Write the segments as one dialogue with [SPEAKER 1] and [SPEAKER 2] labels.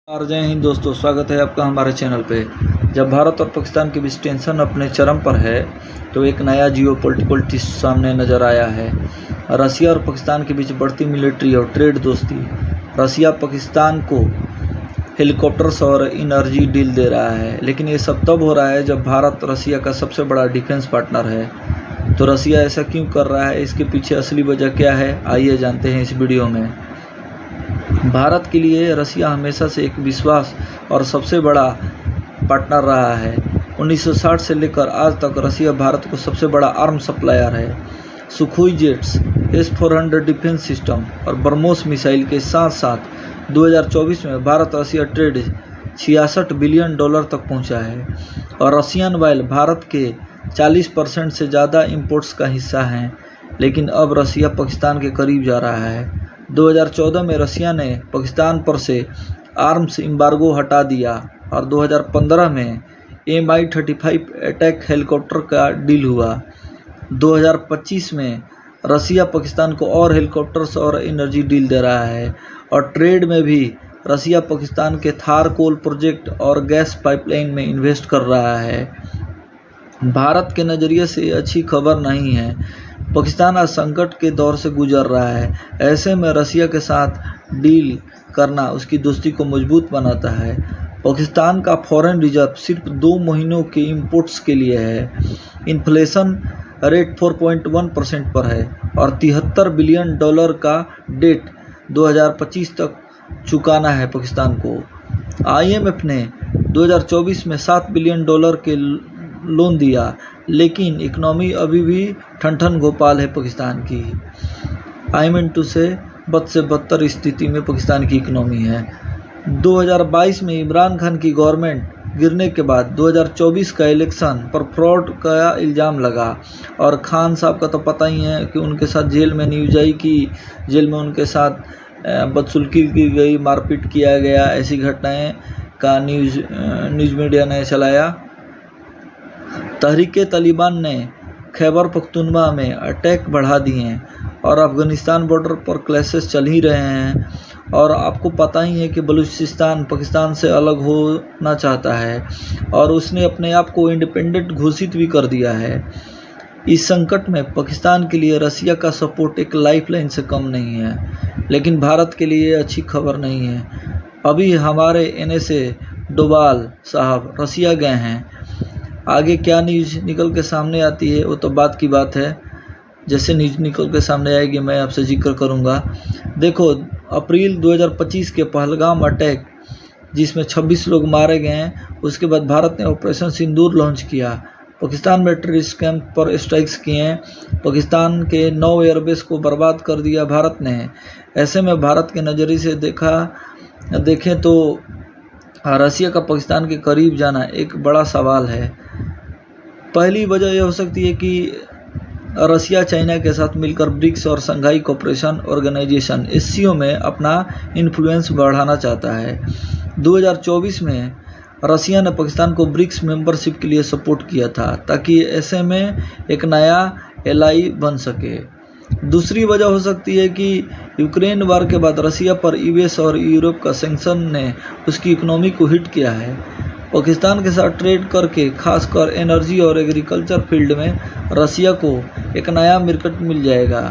[SPEAKER 1] और जय हिंद दोस्तों, स्वागत है आपका हमारे चैनल पे। जब भारत और पाकिस्तान के बीच टेंशन अपने चरम पर है तो एक नया जियोपॉलिटिकल ट्विस्ट सामने नज़र आया है। रसिया और पाकिस्तान के बीच बढ़ती मिलिट्री और ट्रेड दोस्ती। रसिया पाकिस्तान को हेलीकॉप्टर्स और एनर्जी डील दे रहा है, लेकिन ये सब तब हो रहा है जब भारत रसिया का सबसे बड़ा डिफेंस पार्टनर है। तो रसिया ऐसा क्यों कर रहा है, इसके पीछे असली वजह क्या है, आइए जानते हैं इस वीडियो में। भारत के लिए रसिया हमेशा से एक विश्वास और सबसे बड़ा पार्टनर रहा है। 1960 से लेकर आज तक रसिया भारत को सबसे बड़ा आर्म सप्लायर है। Sukhoi jets, S-400 defence system और ब्रह्मोस मिसाइल के साथ साथ 2024 में भारत रसिया ट्रेड $66 बिलियन तक पहुंचा है और रसियन ऑयल भारत के 40% से ज़्यादा इंपोर्ट्स का हिस्सा हैं। लेकिन अब रसिया पाकिस्तान के करीब जा रहा है। 2014 में रसिया ने पाकिस्तान पर से आर्म्स एम्बार्गो हटा दिया और 2015 में Mi-35 अटैक हेलीकॉप्टर का डील हुआ। 2025 में रसिया पाकिस्तान को और हेलीकॉप्टर्स और एनर्जी डील दे रहा है और ट्रेड में भी रसिया पाकिस्तान के थार कोल प्रोजेक्ट और गैस पाइपलाइन में इन्वेस्ट कर रहा है। भारत के नज़रिए से अच्छी खबर नहीं है। पाकिस्तान आज संकट के दौर से गुजर रहा है। ऐसे में रसिया के साथ डील करना उसकी दोस्ती को मजबूत बनाता है। पाकिस्तान का फॉरेन रिजर्व सिर्फ 2 महीनों के इंपोर्ट्स के लिए है। इन्फ्लेशन रेट 4.1% पर है और $73 बिलियन का डेट 2025 तक चुकाना है पाकिस्तान को। IMF ने 2024 में $7 बिलियन के लोन दिया, लेकिन इकनॉमी अभी भी ठन गोपाल है पाकिस्तान की। आई मीन टू से बद से बदतर स्थिति में पाकिस्तान की इकनॉमी है। 2022 में इमरान खान की गवर्नमेंट गिरने के बाद 2024 का इलेक्शन पर फ्रॉड का इल्ज़ाम लगा और खान साहब का तो पता ही है कि उनके साथ जेल में न्यूज आई कि जेल में उनके साथ बदसलूकी की गई, मारपीट किया गया, ऐसी घटनाएं का न्यूज़ मीडिया ने चलाया। तहरीक तालिबान ने खैबर पख्तूनख्वा में अटैक बढ़ा दिए हैं और अफ़गानिस्तान बॉर्डर पर क्लैशेस चल ही रहे हैं और आपको पता ही है कि बलूचिस्तान पाकिस्तान से अलग होना चाहता है और उसने अपने आप को इंडिपेंडेंट घोषित भी कर दिया है। इस संकट में पाकिस्तान के लिए रसिया का सपोर्ट एक लाइफलाइन से कम नहीं है, लेकिन भारत के लिए अच्छी खबर नहीं है। अभी हमारे NSA डोभाल साहब रसिया गए हैं। आगे क्या न्यूज़ निकल के सामने आती है वो तो बात की बात है। जैसे न्यूज़ निकल के सामने आएगी मैं आपसे जिक्र करूंगा। देखो, अप्रैल 2025 के पहलगाम अटैक जिसमें 26 लोग मारे गए हैं, उसके बाद भारत ने ऑपरेशन सिंदूर लॉन्च किया। पाकिस्तान में टेररिस्ट कैंप पर स्ट्राइक्स किए हैं। पाकिस्तान के 9 एयरबेस को बर्बाद कर दिया भारत ने। ऐसे में भारत के नज़रिए से देखें तो रसिया का पाकिस्तान के करीब जाना एक बड़ा सवाल है। पहली वजह यह हो सकती है कि रसिया चाइना के साथ मिलकर ब्रिक्स और शंघाई कोऑपरेशन ऑर्गेनाइजेशन SCO में अपना इन्फ्लुएंस बढ़ाना चाहता है। 2024 में रसिया ने पाकिस्तान को ब्रिक्स मेंबरशिप के लिए सपोर्ट किया था ताकि ऐसे में एक नया एलाई बन सके। दूसरी वजह हो सकती है कि यूक्रेन वार के बाद रसिया पर US और यूरोप का सैंक्शन ने उसकी इकोनॉमी को हिट किया है। पाकिस्तान के साथ ट्रेड करके खासकर एनर्जी और एग्रीकल्चर फील्ड में रसिया को एक नया मार्केट मिल जाएगा।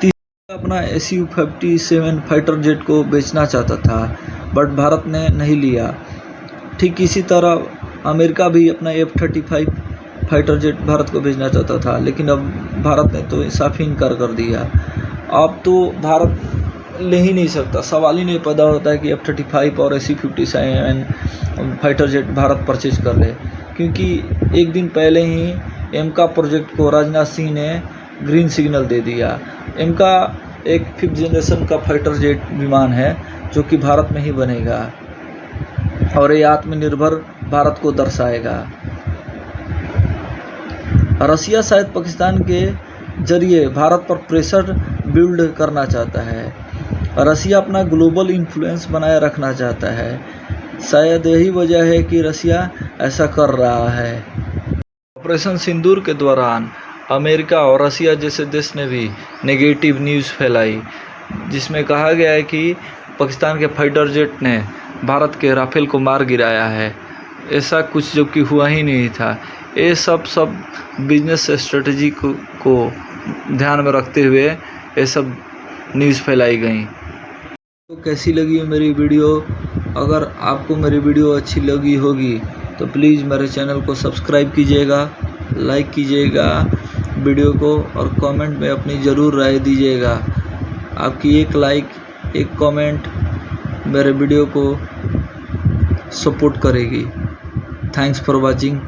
[SPEAKER 1] तीसरा, अपना Su-57 फाइटर जेट को बेचना चाहता था बट भारत ने नहीं लिया। ठीक इसी तरह अमेरिका भी अपना F-35 फाइटर जेट भारत को भेजना चाहता था, लेकिन अब भारत ने तो साफ इनकार कर दिया। अब तो भारत ले ही नहीं सकता, सवाल ही नहीं पैदा होता है कि F-35 और Su-57 fighter jet Bharat purchase कर ले, क्योंकि एक दिन पहले ही एमका प्रोजेक्ट को राजनाथ सिंह ने ग्रीन सिग्नल दे दिया। एमका एक 5th जनरेशन का फाइटर जेट विमान है जो कि भारत में ही बनेगा और ये आत्मनिर्भर भारत को दर्शाएगा। रसिया शायद पाकिस्तान के जरिए भारत पर प्रेशर बिल्ड करना चाहता है। रसिया अपना ग्लोबल इन्फ्लुएंस बनाए रखना चाहता है। शायद यही वजह है कि रसिया ऐसा कर रहा है। ऑपरेशन सिंदूर के दौरान अमेरिका और रसिया जैसे देश ने भी नेगेटिव न्यूज़ फैलाई, जिसमें कहा गया है कि पाकिस्तान के फाइटर जेट ने भारत के राफेल को मार गिराया है, ऐसा कुछ जो कि हुआ ही नहीं था। ये सब बिजनेस स्ट्रेटजी को ध्यान में रखते हुए ये सब न्यूज़ फैलाई गई। तो कैसी लगी मेरी वीडियो? अगर आपको मेरी वीडियो अच्छी लगी होगी तो प्लीज़ मेरे चैनल को सब्सक्राइब कीजिएगा, लाइक कीजिएगा वीडियो को और कमेंट में अपनी ज़रूर राय दीजिएगा। आपकी एक लाइक, एक कमेंट मेरे वीडियो को सपोर्ट करेगी। Thanks for watching.